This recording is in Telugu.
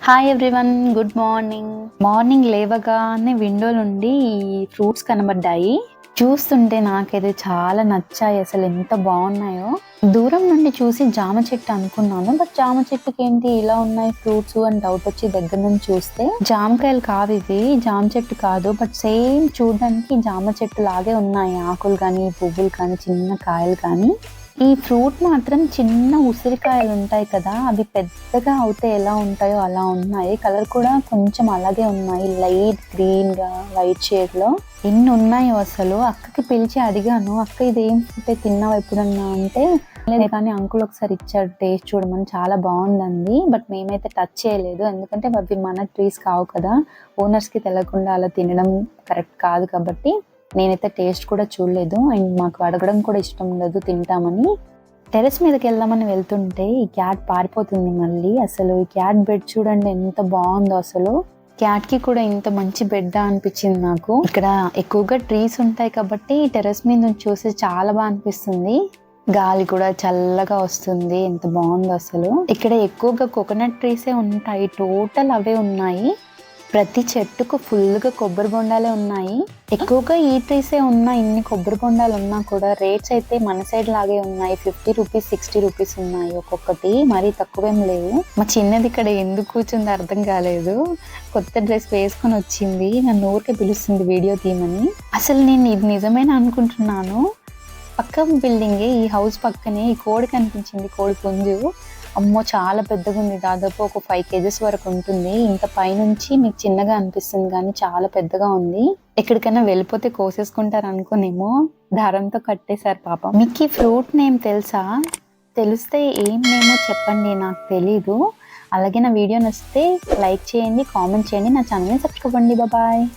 Hi everyone, good morning. Morning లేవగానే విండో నుండి ఈ ఫ్రూట్స్ కనబడ్డాయి. చూస్తుంటే నాకైతే చాలా నచ్చాయి. అసలు ఎంత బాగున్నాయో. దూరం నుండి చూసి జామ చెట్టు అనుకున్నాను, బట్ జామ చెట్టుకి ఏంటి ఇలా ఉన్నాయి ఫ్రూట్స్ అని డౌట్ వచ్చి దగ్గర నుంచి చూస్తే జామకాయలు కావు ఇవి. జామ చెట్టు కాదు, బట్ సేమ్ చూడడానికి జామ చెట్టు లాగే ఉన్నాయి. ఆకులు కానీ పువ్వులు కానీ చిన్న కాయలు కానీ. ఈ ఫ్రూట్ మాత్రం చిన్న ఉసిరికాయలు ఉంటాయి కదా, అవి పెద్దగా అవుతే ఎలా ఉంటాయో అలా ఉన్నాయి. కలర్ కూడా కొంచెం అలాగే ఉన్నాయి, లైట్ గ్రీన్ గా వైట్ షేడ్ లో. ఎన్ని ఉన్నాయో అసలు. అక్కకి పిలిచి అడిగాను, అక్క ఇది ఏం ఫ్రూట్ తిన్నావు ఎప్పుడన్నా అంటే, లేదు కానీ అంకుల్ ఒకసారి ఇచ్చాడు టేస్ట్ చూడమని, చాలా బాగుందండి. బట్ మేమైతే టచ్ చేయలేదు, ఎందుకంటే అవి మన ట్రీస్ కావు కదా, ఓనర్స్ కి తెలియకుండా అలా తినడం కరెక్ట్ కాదు కాబట్టి నేనైతే టేస్ట్ కూడా చూడలేదు. అండ్ మాకు అడగడం కూడా ఇష్టం ఉండదు తింటామని. టెరెస్ మీదకి వెళ్దామని వెళ్తుంటే ఈ క్యాట్ పారిపోతుంది మళ్ళీ. అసలు ఈ క్యాట్ బెడ్ చూడండి ఎంత బాగుందో. అసలు క్యాట్ కి కూడా ఇంత మంచి బెడ్ అనిపించింది నాకు. ఇక్కడ ఎక్కువగా ట్రీస్ ఉంటాయి కాబట్టి టెరెస్ మీద నుంచి చూసి చాలా బాగా అనిపిస్తుంది. గాలి కూడా చల్లగా వస్తుంది, ఎంత బాగుందో అసలు. ఇక్కడ ఎక్కువగా కోకోనట్ ట్రీసే ఉంటాయి, టోటల్ అవే ఉన్నాయి. ప్రతి చెట్టుకు ఫుల్గా కొబ్బరి బొండాలే ఉన్నాయి. ఎక్కువగా ఈ ట్రీసే ఉన్నాయి. ఇన్ని కొబ్బరి బొండాలు ఉన్నా కూడా రేట్స్ అయితే మన సైడ్ లాగే ఉన్నాయి. 50 రూపీస్ 60 రూపీస్ ఉన్నాయి ఒక్కొక్కటి, మరీ తక్కువేం లేవు. మా చిన్నది ఇక్కడ ఎందుకు కూర్చుంది అర్థం కాలేదు. కొత్త డ్రెస్ వేసుకొని వచ్చింది, నన్ను ఊరికే పిలుస్తుంది వీడియో తీయమని. అసలు నేను ఇది నిజమేనా అనుకుంటున్నాను. పక్క బిల్డింగే, ఈ హౌస్ పక్కనే ఈ కోడి కనిపించింది, కోడి పుంజు. అమ్మో చాలా పెద్దగా ఉంది, దాదాపు ఒక 5 kgs వరకు ఉంటుంది. ఇంత పైనుంచి మీకు చిన్నగా అనిపిస్తుంది కానీ చాలా పెద్దగా ఉంది. ఎక్కడికైనా వెళ్ళిపోతే కోసేసుకుంటారు అనుకునేమో, దారంతో కట్టేశారు పాపం. మీకు ఈ ఫ్రూట్ నేమ్ తెలుసా? తెలిస్తే ఏం నేమో చెప్పండి, నాకు తెలీదు. అలాగే నా వీడియో నచ్చితే లైక్ చేయండి, కామెంట్ చేయండి, నా ఛానల్ని సబ్స్క్రైబ్ అవ్వండి. బాయ్.